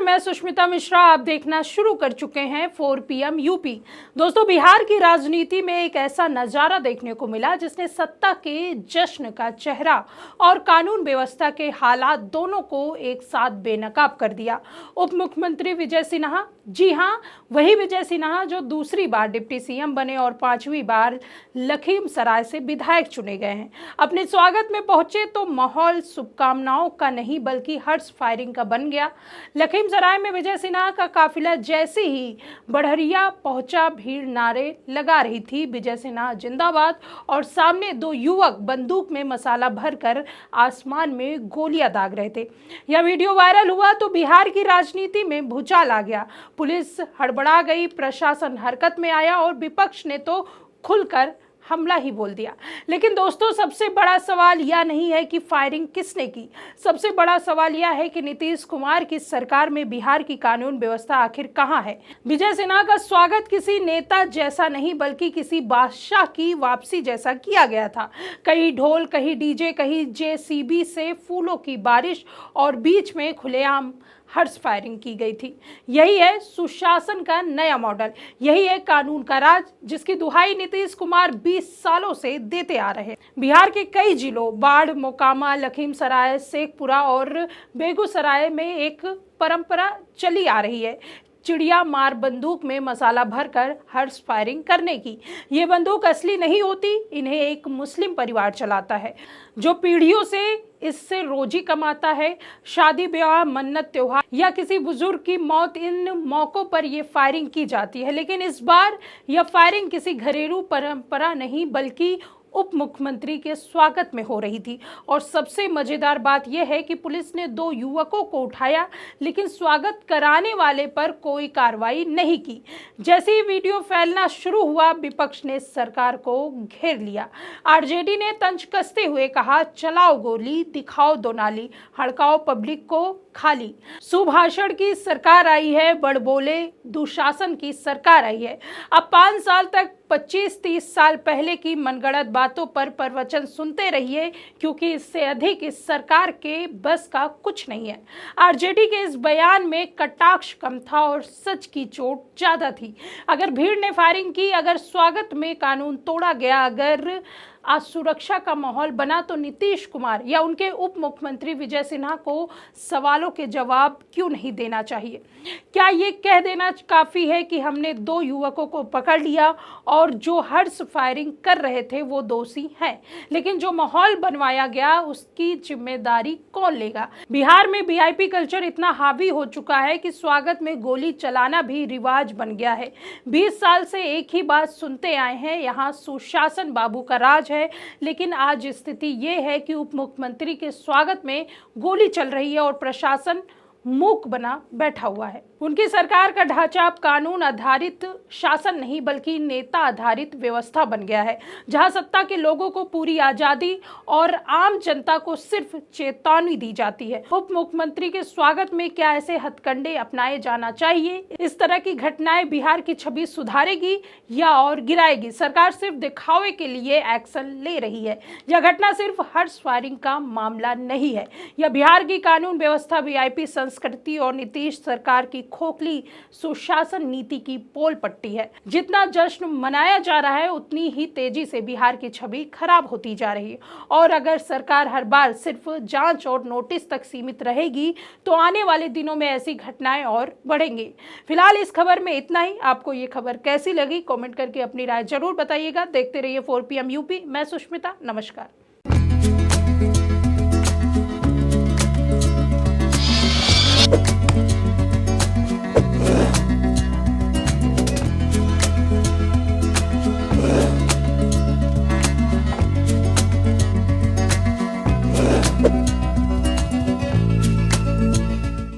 मैं सुष्मिता मिश्रा। आप देखना शुरू कर चुके हैं 4 PM यूपी। दोस्तों, बिहार की राजनीति में एक ऐसा नजारा देखने को मिला जिसने सत्ता के जश्न का चेहरा और कानून व्यवस्था के हालात दोनों को एक साथ बेनकाब कर दिया। उप मुख्यमंत्री विजय सिन्हा, जी हाँ, वही विजय सिन्हा जो दूसरी बार डिप्टी सीएम बने और 5वीं बार लखीमसराय से विधायक चुने गए हैं, अपने स्वागत में पहुंचे तो माहौल शुभकामनाओं का नहीं बल्कि हर्ष फायरिंग का बन गया। लखीमसराय में विजय सिन्हा का काफिला जैसे ही बढ़हरिया पहुंचा, भीड़ नारे लगा रही थी, विजय सिन्हा जिंदाबाद, और सामने दो युवक बंदूक में मसाला भरकर आसमान में गोलियां दाग रहे थे। यह वीडियो वायरल हुआ तो बिहार की राजनीति में भूचाल आ गया। पुलिस हड़बड़ा गई, प्रशासन हरकत में आया और विपक्ष ने तो खुलकर हमला ही बोल दिया। लेकिन दोस्तों, सबसे बड़ा सवाल यह नहीं है कि फायरिंग किसने की, सबसे बड़ा सवाल यह है कि नीतीश कुमार की सरकार में बिहार की कानून व्यवस्था आखिर कहां है। विजय सिन्हा का स्वागत किसी नेता जैसा नहीं बल्कि किसी बादशाह की वापसी जैसा किया गया था। कहीं ढोल, कहीं डीजे, कहीं जेसीबी से फूलों की बारिश और बीच में खुलेआम हर्ष फायरिंग की गई थी। यही है सुशासन का नया मॉडल, यही है कानून का राज जिसकी दुहाई नीतीश कुमार 20 सालों से देते आ रहे हैं। बिहार के कई जिलों बाढ़, मोकामा, लखीमसराय, शेखपुरा और बेगूसराय में एक परंपरा चली आ रही है, चिड़िया मार बंदूक में मसाला भरकर हर्ष फायरिंग करने की। ये बंदूक असली नहीं होती, इन्हें एक मुस्लिम परिवार चलाता है जो पीढ़ियों से इससे रोजी कमाता है। शादी ब्याह, मन्नत, त्योहार या किसी बुजुर्ग की मौत, इन मौकों पर यह फायरिंग की जाती है। लेकिन इस बार यह फायरिंग किसी घरेलू परंपरा नहीं बल्कि उप मुख्यमंत्री के स्वागत में हो रही थी। और सबसे मजेदार बात यह है कि पुलिस ने 2 युवकों को उठाया लेकिन स्वागत कराने वाले पर कोई कार्रवाई नहीं की। जैसे ही वीडियो फैलना शुरू हुआ, विपक्ष ने सरकार को घेर लिया। आरजेडी ने तंज कसते हुए कहा, चलाओ गोली, दिखाओ दो नाली, हड़काओ पब्लिक को खाली। सुभाषण की सरकार आई है, बड़बोले दुशासन की सरकार आई है। अब 5 साल तक 25-30 साल पहले की मनगढ़ंत बातों पर प्रवचन सुनते रहिए, क्योंकि इससे अधिक इस सरकार के बस का कुछ नहीं है। आरजेडी के इस बयान में कटाक्ष कम था और सच की चोट ज्यादा थी। अगर भीड़ ने फायरिंग की, अगर स्वागत में कानून तोड़ा गया, अगर आज सुरक्षा का माहौल बना, तो नीतीश कुमार या उनके उप मुख्यमंत्री विजय सिन्हा को सवालों के जवाब क्यों नहीं देना चाहिए? क्या ये कह देना काफी है कि हमने 2 युवकों को पकड़ लिया और जो हर्ष फायरिंग कर रहे थे वो दोषी हैं, लेकिन जो माहौल बनवाया गया उसकी जिम्मेदारी कौन लेगा? बिहार में वीआईपी कल्चर इतना हावी हो चुका है कि स्वागत में गोली चलाना भी रिवाज बन गया है। 20 साल से एक ही बात सुनते आए हैं, यहाँ सुशासन बाबू का राज है। लेकिन आज स्थिति ये है कि उप मुख्यमंत्री के स्वागत में गोली चल रही है और प्रशासन मूक बना बैठा हुआ है। उनकी सरकार का ढांचा अब कानून आधारित शासन नहीं बल्कि नेता आधारित व्यवस्था बन गया है, जहां सत्ता के लोगों को पूरी आजादी और आम जनता को सिर्फ चेतावनी दी जाती है। उप मुख्यमंत्री के स्वागत में क्या ऐसे हथकंडे अपनाए जाना चाहिए? इस तरह की घटनाएं बिहार की छवि सुधारेगी या और गिराएगी? सरकार सिर्फ दिखावे के लिए एक्शन ले रही है। यह घटना सिर्फ हर्ष फायरिंग का मामला नहीं है, यह बिहार की कानून व्यवस्था, वीआईपी संस्कृति और नीतीश सरकार की खोखली सुशासन नीति की पोल पट्टी है। जितना जश्न मनाया जा रहा है उतनी ही तेजी से बिहार की छवि खराब होती जा रही है। और अगर सरकार हर बार सिर्फ जांच और नोटिस तक सीमित रहेगी तो आने वाले दिनों में ऐसी घटनाएं और बढ़ेंगी। फिलहाल इस खबर में इतना ही। आपको ये खबर कैसी लगी, कमेंट करके अपनी राय जरूर बताइएगा। देखते रहिए 4 PM यूपी। मैं सुष्मिता, नमस्कार।